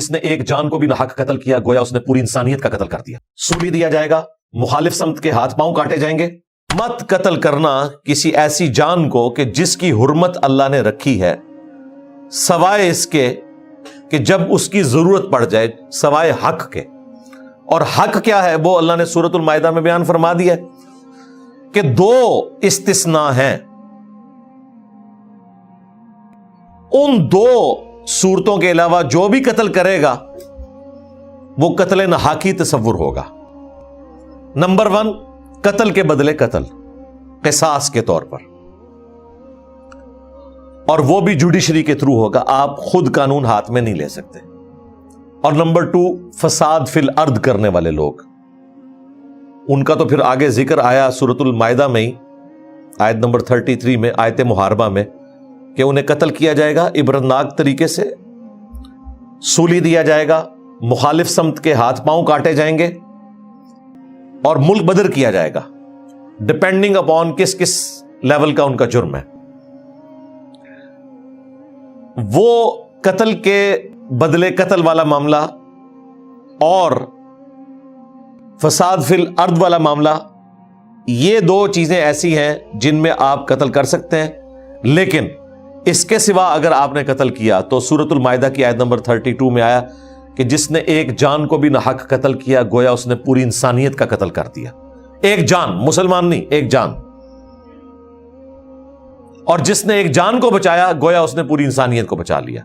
جس نے ایک جان کو بھی ناحق قتل کیا گویا اس نے پوری انسانیت کا قتل کر دیا. سولی دیا جائے گا, مخالف سمت کے ہاتھ پاؤں کاٹے جائیں گے. مت قتل کرنا کسی ایسی جان کو کہ جس کی حرمت اللہ نے رکھی ہے, سوائے اس کے کہ جب اس کی ضرورت پڑ جائے, سوائے حق کے. اور حق کیا ہے وہ اللہ نے سورۃ المائدہ میں بیان فرما دیا ہے کہ 2 استثناء ہیں. ان 2 صورتوں کے علاوہ جو بھی قتل کرے گا وہ قتل ناحقی تصور ہوگا. نمبر 1, قتل کے بدلے قتل, قصاص کے طور پر, اور وہ بھی جوڈیشری کے تھرو ہوگا, آپ خود قانون ہاتھ میں نہیں لے سکتے. اور نمبر 2, فساد فی الارض کرنے والے لوگ, ان کا تو پھر آگے ذکر آیا سورۃ المائدہ میں ہی, آیت نمبر 33 میں, آیت محاربہ میں, کہ انہیں قتل کیا جائے گا عبرتناک طریقے سے, سولی دیا جائے گا, مخالف سمت کے ہاتھ پاؤں کاٹے جائیں گے, اور ملک بدر کیا جائے گا, ڈپینڈنگ اپون کس کس لیول کا ان کا جرم ہے. وہ قتل کے بدلے قتل والا معاملہ اور فساد فی الارض والا معاملہ, یہ 2 چیزیں ایسی ہیں جن میں آپ قتل کر سکتے ہیں. لیکن اس کے سوا اگر آپ نے قتل کیا تو سورۃ المائدہ کی آیت نمبر 32 میں آیا کہ جس نے ایک جان کو بھی ناحق قتل کیا گویا اس نے پوری انسانیت کا قتل کر دیا. ایک جان, مسلمان نہیں, ایک جان. اور جس نے ایک جان کو بچایا گویا اس نے پوری انسانیت کو بچا لیا.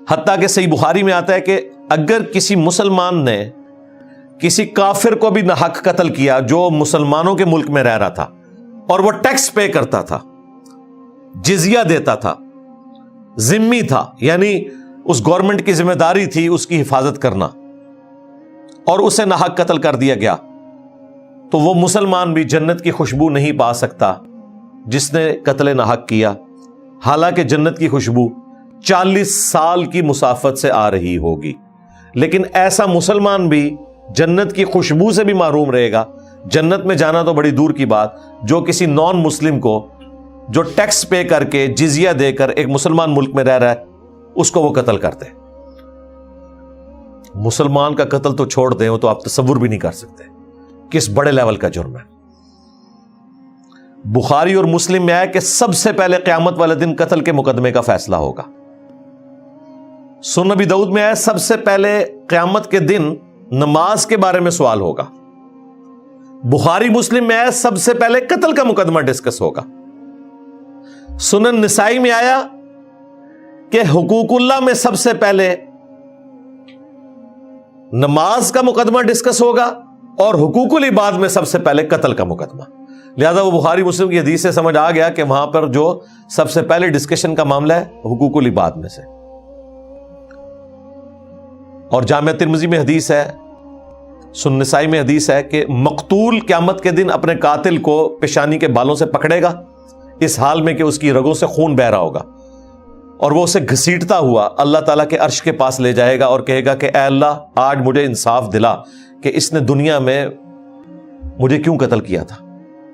حتیٰ کہ صحیح بخاری میں آتا ہے کہ اگر کسی مسلمان نے کسی کافر کو بھی ناحق قتل کیا جو مسلمانوں کے ملک میں رہ رہا تھا اور وہ ٹیکس پے کرتا تھا, جزیہ دیتا تھا, ذمہ تھا, یعنی اس گورنمنٹ کی ذمہ داری تھی اس کی حفاظت کرنا, اور اسے ناحق قتل کر دیا گیا, تو وہ مسلمان بھی جنت کی خوشبو نہیں پا سکتا جس نے قتل ناحق کیا, حالانکہ جنت کی خوشبو 40 سال کی مسافت سے آ رہی ہوگی. لیکن ایسا مسلمان بھی جنت کی خوشبو سے بھی محروم رہے گا. جنت میں جانا تو بڑی دور کی بات, جو کسی نان مسلم کو جو ٹیکس پے کر کے جزیہ دے کر ایک مسلمان ملک میں رہ رہا ہے اس کو وہ قتل کرتے. مسلمان کا قتل تو چھوڑ دیں, وہ تو آپ تصور بھی نہیں کر سکتے کس بڑے لیول کا جرم ہے. بخاری اور مسلم میں آیا کہ سب سے پہلے قیامت والے دن قتل کے مقدمے کا فیصلہ ہوگا. سنن نبی داؤد میں آیا سب سے پہلے قیامت کے دن نماز کے بارے میں سوال ہوگا. بخاری مسلم میں آیا سب سے پہلے قتل کا مقدمہ ڈسکس ہوگا. سنن نسائی میں آیا کہ حقوق اللہ میں سب سے پہلے نماز کا مقدمہ ڈسکس ہوگا اور حقوق العباد میں سب سے پہلے قتل کا مقدمہ. لہذا وہ بخاری مسلم کی حدیث سے سمجھ آ گیا کہ وہاں پر جو سب سے پہلے ڈسکشن کا معاملہ ہے حقوق العباد میں سے. اور جامعہ ترمذی میں حدیث ہے, سنن نسائی میں حدیث ہے کہ مقتول قیامت کے دن اپنے قاتل کو پیشانی کے بالوں سے پکڑے گا اس حال میں کہ اس کی رگوں سے خون بہ رہا ہوگا, اور وہ اسے گھسیٹتا ہوا اللہ تعالیٰ کے عرش کے پاس لے جائے گا اور کہے گا کہ اے اللہ آج مجھے انصاف دلا کہ اس نے دنیا میں مجھے کیوں قتل کیا تھا.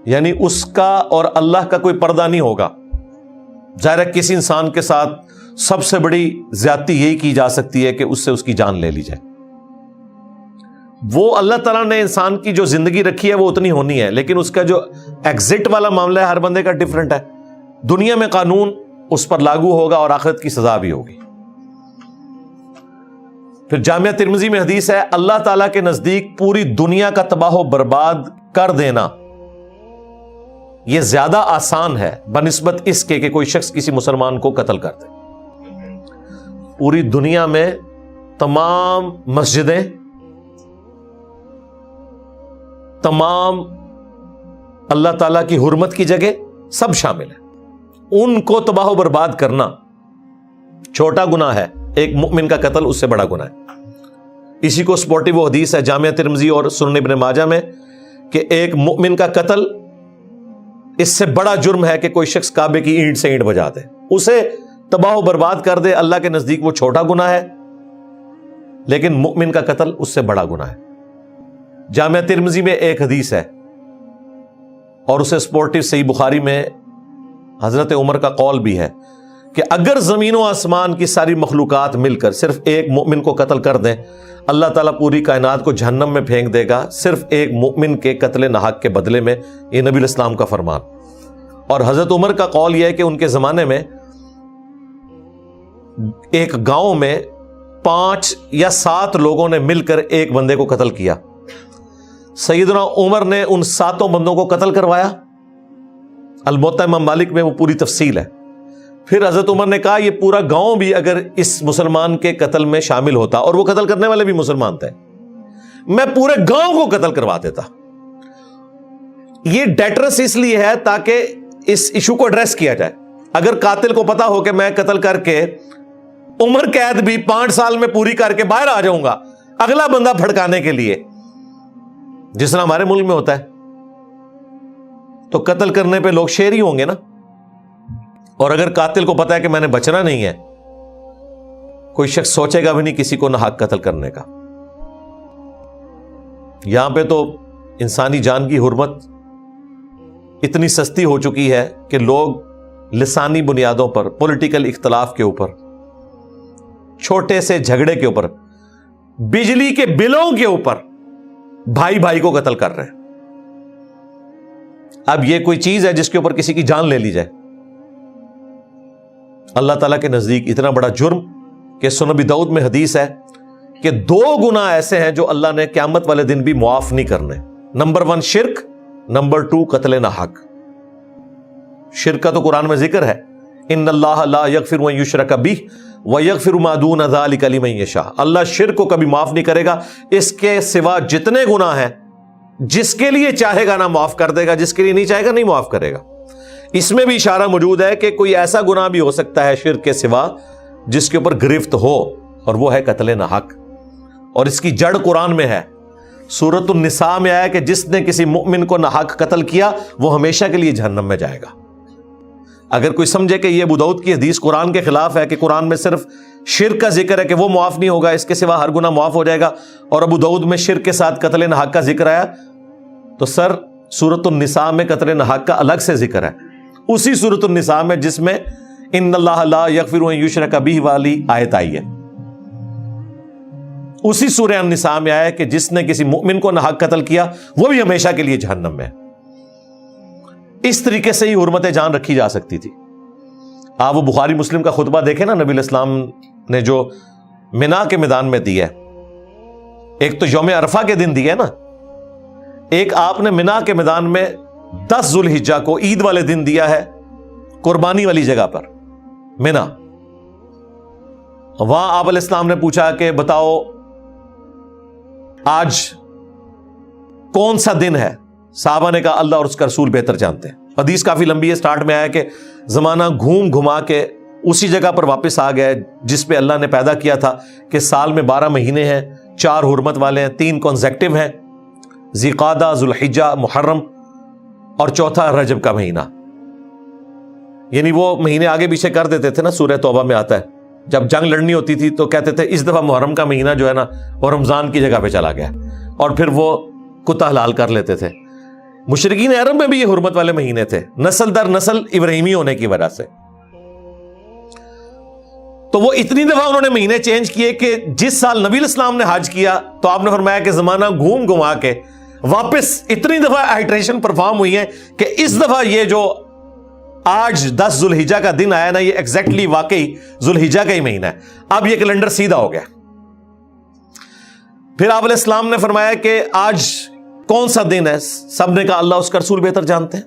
یعنی اس کا اور اللہ کا کوئی پردہ نہیں ہوگا. ظاہر ہے کسی انسان کے ساتھ سب سے بڑی زیادتی یہی کی جا سکتی ہے کہ اس سے اس کی جان لے لی جائے. وہ اللہ تعالیٰ نے انسان کی جو زندگی رکھی ہے وہ اتنی ہونی ہے, لیکن اس کا جو ایگزٹ والا معاملہ ہے ہر بندے کا ڈیفرنٹ ہے. دنیا میں قانون اس پر لاگو ہوگا اور آخرت کی سزا بھی ہوگی. پھر جامعہ ترمذی میں حدیث ہے اللہ تعالیٰ کے نزدیک پوری دنیا کا تباہ و برباد کر دینا یہ زیادہ آسان ہے بنسبت اس کے کہ کوئی شخص کسی مسلمان کو قتل کر دے. پوری دنیا میں تمام مسجدیں, تمام اللہ تعالیٰ کی حرمت کی جگہ سب شامل ہیں, ان کو تباہ و برباد کرنا چھوٹا گناہ ہے, ایک مؤمن کا قتل اس سے بڑا گناہ ہے. اسی کو سپورٹی وہ حدیث ہے جامعہ ترمذی اور سنن ابن ماجہ میں کہ ایک مؤمن کا قتل اس سے بڑا جرم ہے کہ کوئی شخص کعبے کی اینٹ سے اینٹ بجا دے, اسے تباہ و برباد کر دے. اللہ کے نزدیک وہ چھوٹا گناہ ہے, لیکن مؤمن کا قتل اس سے بڑا گناہ ہے. جامعہ ترمذی میں ایک حدیث ہے اور اسے سپورٹی صحیح بخاری میں حضرت عمر کا قول بھی ہے کہ اگر زمین و آسمان کی ساری مخلوقات مل کر صرف ایک مومن کو قتل کر دیں، اللہ تعالیٰ پوری کائنات کو جہنم میں پھینک دے گا صرف ایک مومن کے قتل ناحق کے بدلے میں. یہ نبی الاسلام کا فرمان. اور حضرت عمر کا قول یہ ہے کہ ان کے زمانے میں ایک گاؤں میں 5 یا 7 لوگوں نے مل کر ایک بندے کو قتل کیا. سیدنا عمر نے ان 7 بندوں کو قتل کروایا. الموطا امام مالک میں وہ پوری تفصیل ہے. پھر حضرت عمر نے کہا یہ پورا گاؤں بھی اگر اس مسلمان کے قتل میں شامل ہوتا، اور وہ قتل کرنے والے بھی مسلمان تھے، میں پورے گاؤں کو قتل کروا دیتا. یہ ڈیٹرس اس لیے ہے تاکہ اس ایشو کو ایڈریس کیا جائے. اگر قاتل کو پتا ہو کہ میں قتل کر کے عمر قید بھی 5 سال میں پوری کر کے باہر آ جاؤں گا اگلا بندہ بھڑکانے کے لیے، جس طرح ہمارے ملک میں ہوتا ہے، تو قتل کرنے پہ لوگ شیر ہی ہوں گے نا. اور اگر قاتل کو پتا ہے کہ میں نے بچنا نہیں ہے، کوئی شخص سوچے گا بھی نہیں کسی کو ناحق قتل کرنے کا. یہاں پہ تو انسانی جان کی حرمت اتنی سستی ہو چکی ہے کہ لوگ لسانی بنیادوں پر، پولیٹیکل اختلاف کے اوپر، چھوٹے سے جھگڑے کے اوپر، بجلی کے بلوں کے اوپر بھائی بھائی کو قتل کر رہے ہیں. اب یہ کوئی چیز ہے جس کے اوپر کسی کی جان لے لی جائے؟ اللہ تعالیٰ کے نزدیک اتنا بڑا جرم کہ سنن ابی داؤد میں حدیث ہے کہ 2 گناہ ایسے ہیں جو اللہ نے قیامت والے دن بھی معاف نہیں کرنے. نمبر 1 شرک، نمبر 2 قتل ناحق. شرک کا تو قرآن میں ذکر ہے، ان اللہ لا یغفر ان یشرک بہ ویغفر ما دون ذلک لمن یشاء. اللہ شرک کو کبھی معاف نہیں کرے گا، اس کے سوا جتنے گناہ ہیں جس کے لیے چاہے گا نہ معاف کر دے گا، جس کے لیے نہیں چاہے گا نہیں معاف کرے گا. اس میں بھی اشارہ موجود ہے کہ کوئی ایسا گناہ بھی ہو سکتا ہے شرک کے سوا جس کے اوپر گرفت ہو، اور وہ ہے قتل ناحق. اور اس کی جڑ قرآن میں ہے. سورۃ النساء میں آیا کہ جس نے کسی مؤمن کو ناحق قتل کیا وہ ہمیشہ کے لیے جہنم میں جائے گا. اگر کوئی سمجھے کہ یہ ابو داؤد کی حدیث قرآن کے خلاف ہے کہ قرآن میں صرف شرک کا ذکر ہے کہ وہ معاف نہیں ہوگا، اس کے سوا ہر گناہ معاف ہو جائے گا، اور ابو داؤد میں شرک کے ساتھ قتل ناحق کا ذکر آیا، تو سر سورۃ النساء میں قتل ناحق کا الگ سے ذکر ہے. اسی سورۃ النساء میں جس میں ان اللہ لا یغفر ان یشرک بہ والی آیت آئی ہے، اسی سورہ النساء میں آیا کہ جس نے کسی مؤمن کو ناحق قتل کیا وہ بھی ہمیشہ کے لیے جہنم میں. اس طریقے سے ہی حرمت جان رکھی جا سکتی تھی. آپ وہ بخاری مسلم کا خطبہ دیکھیں نا، نبی الاسلام نے جو منا کے میدان میں دیا ہے، ایک تو یوم عرفہ کے دن دیا ہے نا، ایک آپ نے منا کے میدان میں 10 ذو الحجہ کو عید والے دن دیا ہے، قربانی والی جگہ پر منا. وہاں آپ علیہ السلام نے پوچھا کہ بتاؤ آج کون سا دن ہے؟ صحابہ نے کہا اللہ اور اس کا رسول بہتر جانتے ہیں. حدیث کافی لمبی ہے. سٹارٹ میں آیا کہ زمانہ گھوم گھما کے اسی جگہ پر واپس آ گئے جس پہ اللہ نے پیدا کیا تھا کہ سال میں 12 مہینے ہیں، 4 حرمت والے ہیں، 3 کنزیکٹیو ہیں، ذی-قعدہ، ذوالحجہ، محرم، اور چوتھا رجب کا مہینہ. یعنی وہ مہینے آگے پیچھے کر دیتے تھے نا. سورہ توبہ میں آتا ہے جب جنگ لڑنی ہوتی تھی تو کہتے تھے اس دفعہ محرم کا مہینہ جو ہے نا وہ رمضان کی جگہ پہ چلا گیا، اور پھر وہ کتا حلال کر لیتے تھے. مشرکین عرب میں بھی یہ حرمت والے مہینے تھے، نسل در نسل ابراہیمی ہونے کی وجہ سے. تو وہ اتنی دفعہ انہوں نے مہینے چینج کیے کہ جس سال نبی الاسلام نے حج کیا تو آپ نے فرمایا کہ زمانہ گھوم گھما کے واپس اتنی دفعہ ہائیڈریشن پرفارم ہوئی ہے کہ اس دفعہ یہ جو آج 10 ذوالحجہ کا دن آیا نا، یہ ایگزیکٹلی واقعی ذوالحجہ کا ہی مہینہ ہے. اب یہ کیلنڈر سیدھا ہو گیا. پھر آپ علیہ السلام نے فرمایا کہ آج کون سا دن ہے؟ سب نے کہا اللہ اس کا رسول بہتر جانتے ہیں.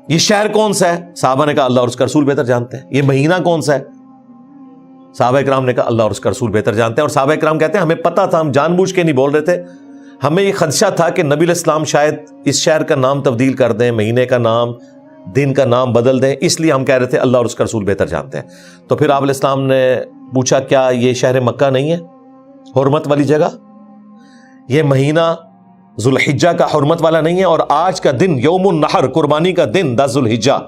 یہ شہر کون سا ہے؟ صحابہ نے کہا اللہ اور اس کا رسول بہتر جانتے ہیں. یہ مہینہ کون سا ہے؟ صحابہ کرام نے کہا اللہ اور اس کا رسول بہتر جانتے ہیں. اور صحابہ کرام کہتے ہیں ہمیں پتا تھا، ہم جان بوجھ کے نہیں بول رہے تھے، ہمیں یہ خدشہ تھا کہ نبی علیہ السلام شاید اس شہر کا نام تبدیل کر دیں، مہینے کا نام، دن کا نام بدل دیں، اس لیے ہم کہہ رہے تھے اللہ اور اس کا رسول بہتر جانتے ہیں. تو پھر آپ علیہ السلام نے پوچھا کیا یہ شہر مکہ نہیں ہے حرمت والی جگہ؟ یہ مہینہ ذوالحجہ کا حرمت والا نہیں ہے؟ اور آج کا دن یوم النحر، قربانی کا دن 10 ذوالحجہ.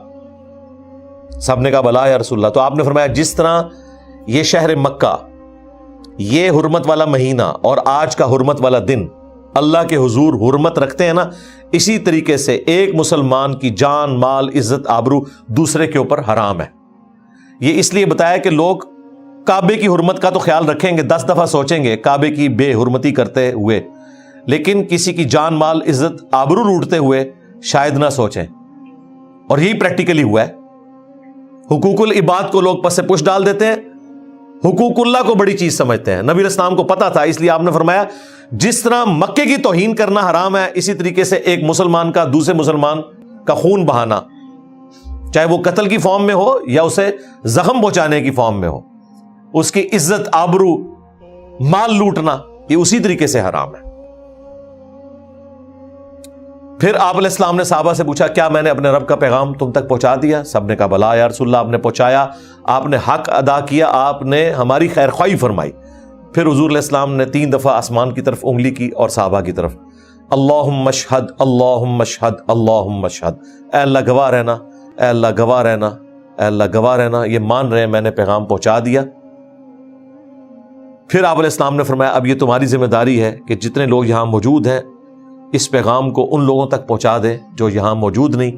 سب نے کہا بلا یا رسول اللہ. تو آپ نے فرمایا جس طرح یہ شہر مکہ، یہ حرمت والا مہینہ اور آج کا حرمت والا دن اللہ کے حضور حرمت رکھتے ہیں نا، اسی طریقے سے ایک مسلمان کی جان، مال، عزت، آبرو دوسرے کے اوپر حرام ہے. یہ اس لیے بتایا کہ لوگ کعبے کی حرمت کا تو خیال رکھیں گے، 10 دفعہ سوچیں گے کعبے کی بے حرمتی کرتے ہوئے، لیکن کسی کی جان مال عزت آبرو لوٹتے ہوئے شاید نہ سوچیں. اور یہی پریکٹیکلی ہوا ہے. حقوق العباد کو لوگ پس پش ڈال دیتے ہیں، حقوق اللہ کو بڑی چیز سمجھتے ہیں. نبی علیہ السلام کو پتا تھا، اس لیے آپ نے فرمایا جس طرح مکے کی توہین کرنا حرام ہے، اسی طریقے سے ایک مسلمان کا دوسرے مسلمان کا خون بہانا، چاہے وہ قتل کی فارم میں ہو یا اسے زخم پہنچانے کی فارم میں ہو، اس کی عزت آبرو مال لوٹنا، یہ اسی طریقے سے حرام ہے. پھر آپ علیہ السلام نے صحابہ سے پوچھا کیا میں نے اپنے رب کا پیغام تم تک پہنچا دیا؟ سب نے کہا بلا یا رسول اللہ، آپ نے پہنچایا، آپ نے حق ادا کیا، آپ نے ہماری خیر خواہی فرمائی. پھر حضور علیہ السلام نے 3 دفعہ آسمان کی طرف انگلی کی اور صحابہ کی طرف، اللہم اشہد اللہم اشہد اللہم اشہد، اے اللہ گواہ رہنا، اے اللہ گواہ رہنا، اے اللہ گواہ رہنا، یہ مان رہے ہیں میں نے پیغام پہنچا دیا. پھر آپ علیہ السلام نے فرمایا اب یہ تمہاری ذمہ داری ہے کہ جتنے لوگ یہاں موجود ہیں اس پیغام کو ان لوگوں تک پہنچا دے جو یہاں موجود نہیں.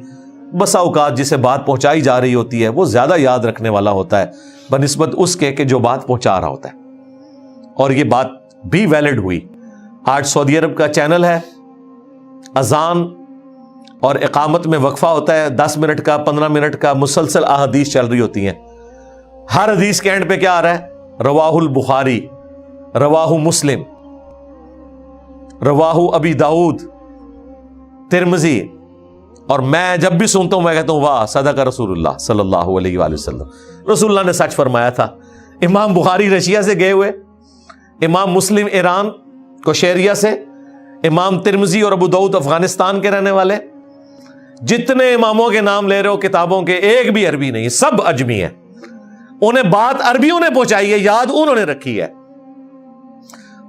بسا اوقات جسے بات پہنچائی جا رہی ہوتی ہے وہ زیادہ یاد رکھنے والا ہوتا ہے بنسبت اس کے کہ جو بات پہنچا رہا ہوتا ہے. اور یہ بات بھی ویلڈ ہوئی. آج سعودی عرب کا چینل ہے، اذان اور اقامت میں وقفہ ہوتا ہے 10 منٹ کا 15 منٹ کا، مسلسل احادیث چل رہی ہوتی ہیں. ہر حدیث کے اینڈ پہ کیا آ رہا ہے؟ رواہ البخاری، رواہ مسلم، رواہ ابی داؤد، ترمذی. اور میں جب بھی سنتا ہوں میں کہتا ہوں واہ صدق رسول اللہ صلی اللہ علیہ وآلہ وسلم، رسول اللہ نے سچ فرمایا تھا. امام بخاری رشیا سے گئے ہوئے، امام مسلم ایران کوشیریا سے، امام ترمذی اور ابو داؤد افغانستان کے رہنے والے. جتنے اماموں کے نام لے رہے ہو کتابوں کے، ایک بھی عربی نہیں، سب عجمی ہیں. انہیں بات عربیوں نے پہنچائی ہے، یاد انہوں نے رکھی ہے،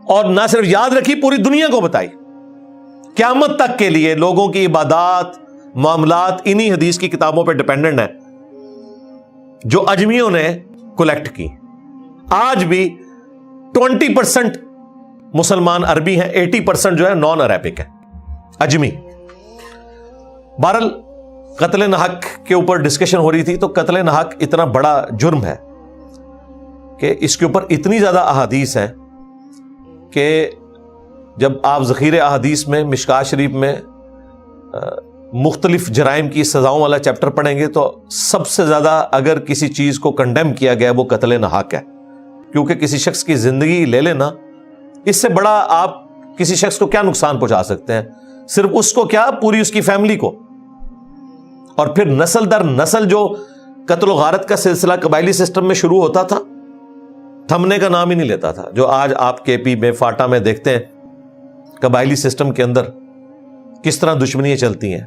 اور نہ صرف یاد رکھی پوری دنیا کو بتائی. قیامت تک کے لیے لوگوں کی عبادات معاملات انہی حدیث کی کتابوں پہ ڈیپینڈنٹ ہیں جو اجمیوں نے کلیکٹ کی. آج بھی 20% مسلمان عربی ہیں، 80% جو ہے نان عربک ہے، اجمی. بہرحال قتل ناحق کے اوپر ڈسکشن ہو رہی تھی. تو قتل ناحق اتنا بڑا جرم ہے کہ اس کے اوپر اتنی زیادہ احادیث ہیں کہ جب آپ ذخیرہ احادیث میں مشکاۃ شریف میں مختلف جرائم کی سزاؤں والا چیپٹر پڑھیں گے تو سب سے زیادہ اگر کسی چیز کو کنڈیم کیا گیا وہ قتل ناحق ہے. کیونکہ کسی شخص کی زندگی لے لینا، اس سے بڑا آپ کسی شخص کو کیا نقصان پہنچا سکتے ہیں؟ صرف اس کو کیا، پوری اس کی فیملی کو. اور پھر نسل در نسل جو قتل و غارت کا سلسلہ قبائلی سسٹم میں شروع ہوتا تھا، تھمنے کا نام ہی نہیں لیتا تھا. جو آج آپ کے پی میں فاٹا میں دیکھتے ہیں قبائلی سسٹم کے اندر کس طرح دشمنیاں چلتی ہیں.